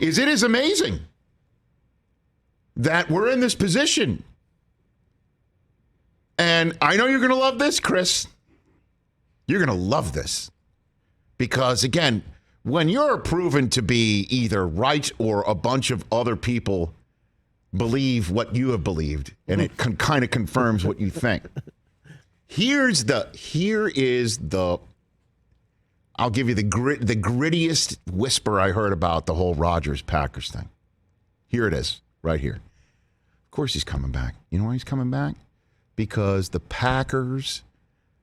is it is amazing that we're in this position. And I know you're going to love this, Chris. You're going to love this. Because, again, when you're proven to be either right or a bunch of other people believe what you have believed, and it kind of confirms what you think. Here is the I'll give you the grittiest whisper I heard about the whole Rodgers Packers thing. Here it is, right here. Of course he's coming back. You know why he's coming back? Because the Packers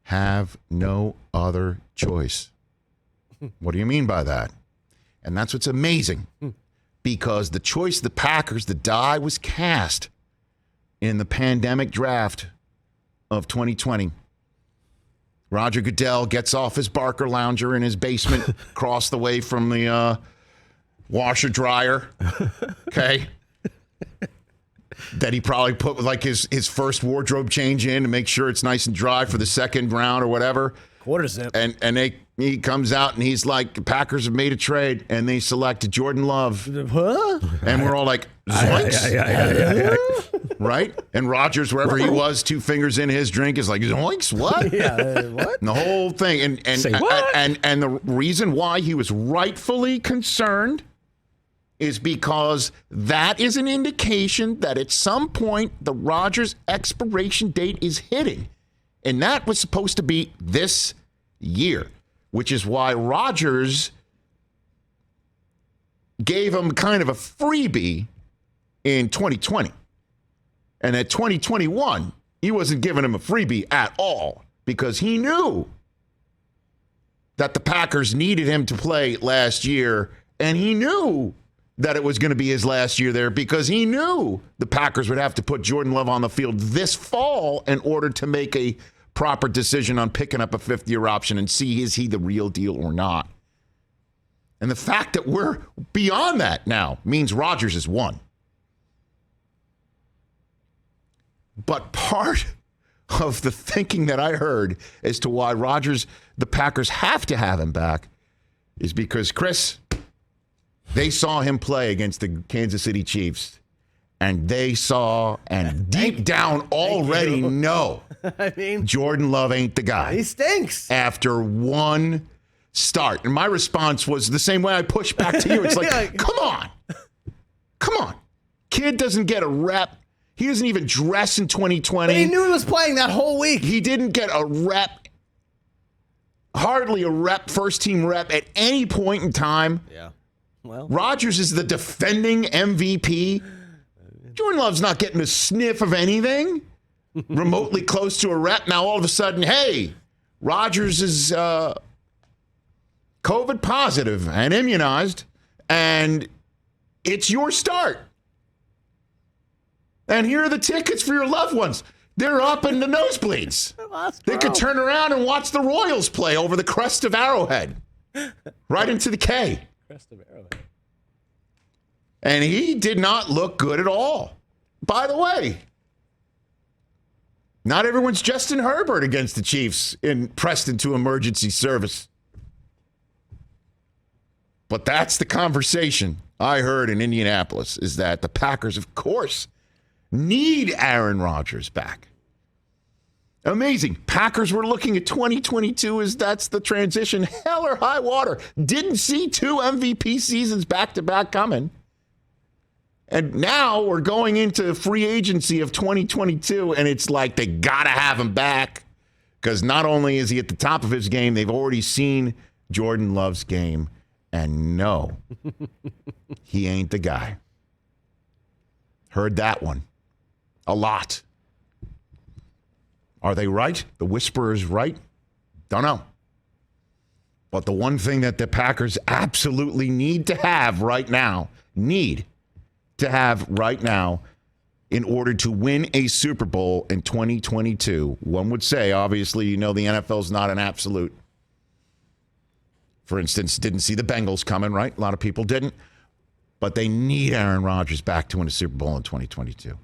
have no other choice. What do you mean by that? And that's what's amazing. Because the choice of the Packers, the die was cast in the pandemic draft of 2020. Roger Goodell gets off his Barker lounger in his basement across the way from the washer dryer. Okay. That he probably put like his first wardrobe change in to make sure it's nice and dry for the second round or whatever. Quarter zip. And he comes out and he's like, the Packers have made a trade and they select Jordan Love. Huh? And we're all like, zoinks. Right? And Rodgers, wherever he was, 2 fingers in his drink, is like, zoinks, what? Yeah, what? And the whole thing. Say what? And the reason why he was rightfully concerned is because that is an indication that at some point the Rodgers expiration date is hitting. And that was supposed to be this year, which is why Rodgers gave him kind of a freebie in 2020. And at 2021, he wasn't giving him a freebie at all because he knew that the Packers needed him to play last year, and he knew that it was going to be his last year there because he knew the Packers would have to put Jordan Love on the field this fall in order to make a proper decision on picking up a 5th-year option and see is he the real deal or not. And the fact that we're beyond that now means Rodgers is won. But part of the thinking that I heard as to why the Packers have to have him back is because, Chris, they saw him play against the Kansas City Chiefs, and they saw and deep down already know I mean, Jordan Love ain't the guy. He stinks. After one start. And my response was the same way I pushed back to you. It's like, come on. Come on. Kid doesn't get a rep. He doesn't even dress in 2020. But he knew he was playing that whole week. He didn't get a rep, hardly a rep, first-team rep at any point in time. Yeah. Well, Rodgers is the defending MVP. Jordan Love's not getting a sniff of anything remotely close to a rep. Now, all of a sudden, hey, Rodgers is COVID positive and immunized, and it's your start. And here are the tickets for your loved ones. They're up in the nosebleeds. They could turn around and watch the Royals play over the crest of Arrowhead. Right into the K. Crest of Arrowhead. And he did not look good at all. By the way, not everyone's Justin Herbert against the Chiefs in pressed into emergency service. But that's the conversation I heard in Indianapolis, is that the Packers, of course, need Aaron Rodgers back. Amazing. Packers were looking at 2022 as that's the transition. Hell or high water. Didn't see 2 MVP seasons back-to-back coming. And now we're going into free agency of 2022, and it's like they got to have him back because not only is he at the top of his game, they've already seen Jordan Love's game, and no, he ain't the guy. Heard that one a lot. Are they right? The whisperer is right? Don't know. But the one thing that the Packers absolutely need to have right now, in order to win a Super Bowl in 2022, one would say, obviously, you know the NFL's not an absolute. For instance, didn't see the Bengals coming, right? A lot of people didn't. But they need Aaron Rodgers back to win a Super Bowl in 2022.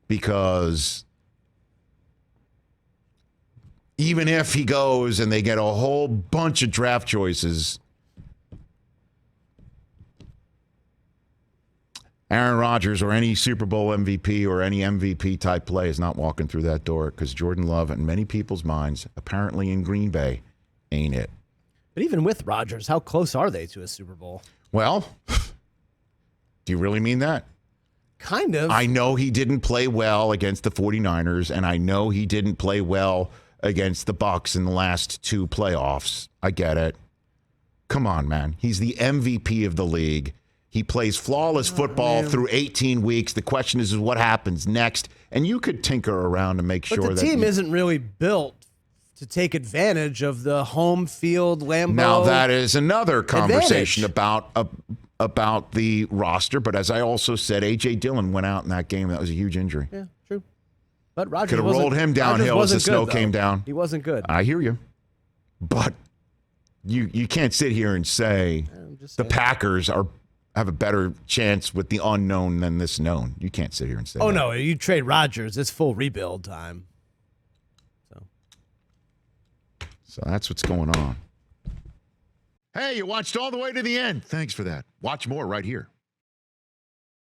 Because even if he goes and they get a whole bunch of draft choices, Aaron Rodgers or any Super Bowl MVP or any MVP type play is not walking through that door because Jordan Love, in many people's minds, apparently in Green Bay, ain't it. But even with Rodgers, how close are they to a Super Bowl? Well, do you really mean that? Kind of. I know he didn't play well against the 49ers, and I know he didn't play well against the Bucs in the last 2 playoffs. I get it. Come on, man. He's the MVP of the league. He plays flawless football through 18 weeks. The question is what happens next? And you could tinker around to make sure that the team isn't really built to take advantage of the home field Lambeau. Now that is another conversation about the roster. But as I also said, A.J. Dillon went out in that game. That was a huge injury. Yeah, true. But Rodgers could have rolled him downhill as the snow came down. He wasn't good. I hear you. But you can't sit here and say the Packers have a better chance with the unknown than this known. You can't sit here and say that. No, you trade Rodgers, it's full rebuild time. So that's what's going on. Hey, you watched all the way to the end. Thanks for that. Watch more right here.